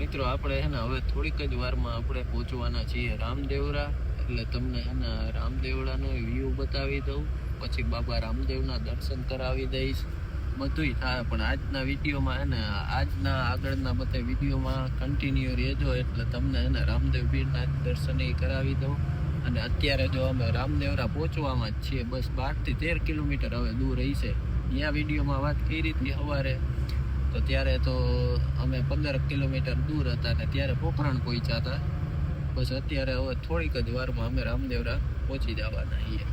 મિત્રો આપણે હે ને હવે થોડીક જ વારમાં આપણે પહોંચવાના છીએ રામદેવરા. એટલે તમને હે ને રામદેવરાનો વ્યૂ બતાવી દઉં, પછી બાબા રામદેવના દર્શન કરાવી દઈશ. બધુંય થાય, પણ આજના વિડીયોમાં હે ને આજના આગળના બધા વિડીયોમાં કન્ટિન્યુ રહેજો, એટલે તમને હે ને રામદેવ પીરના દર્શન કરાવી દઉં. અને અત્યારે જો અમે રામદેવરા પહોંચવામાં જ છીએ, બસ 12 થી 13 કિલોમીટર હવે દૂર રહી છે. ત્યાં વિડીયોમાં વાત કરી હતી સવારે, તો ત્યારે તો અમે 15 કિલોમીટર દૂર હતા ને ત્યારે પોખરણ પહોંચ્યા હતા. બસ અત્યારે હવે થોડીક જ વારમાં અમે રામદેવરા પહોંચી જવાના છીએ.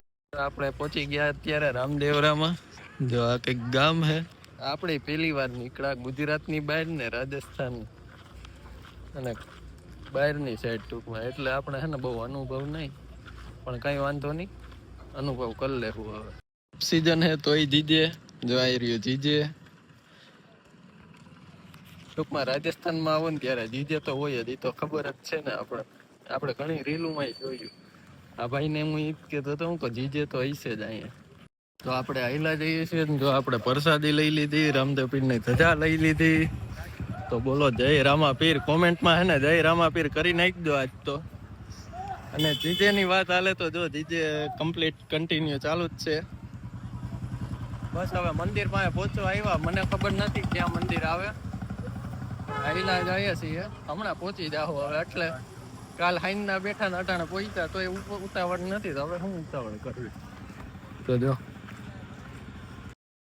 આપણે પહોંચી ગયા અત્યારે રામદેવરામાં. જો આ કંઈક ગામ હે. આપણે પહેલી વાર નીકળ્યા ગુજરાતની બહાર ને રાજસ્થાન અને બહારની સાઈડ ટૂંકમાં, એટલે આપણે હે ને બહુ અનુભવ નહીં, પણ કાંઈ વાંધો નહીં, અનુભવ કરી લેવું. હવે સિઝન હે તોય જીજે જો આવી રહ્યું જીજે. ટૂંકમાં રાજસ્થાનમાં આવો ને ત્યારે જીજે તો હોય જ, એ તો ખબર જ છે ને. આપણે ઘણી રીલોમાં જોયું. આ ભાઈને હું એ જ કહેતો હતો હું કે જીજે તો હશે જ અહીંયા. તો આપણે આયલા જઈએ છીએ. જો આપણે પ્રસાદી લઈ લીધી, રામદેવ પીરની ધજા લઈ લીધી. તો બોલો જય રામાપીર. કોમેન્ટમાં હે ને જય રામાપીર કરી નાખજો આજ તો. અને જીજેની વાત હાલે તો જો જીજે કમ્પ્લીટ કન્ટિન્યુ ચાલુ જ છે. બસ હવે મંદિર પાસે પહોંચવા આવ્યા. મને ખબર નથી ક્યાં મંદિર આવે. આયલા જઈએ છીએ, હમણાં પહોંચી જાઓ હવે. એટલે કાલ હાઈના બેઠા ને અટાણે પહોંચ્યા તો એ ઉતાવળ નથી, તો હવે શું ઉતાવળ કરવી. તો જો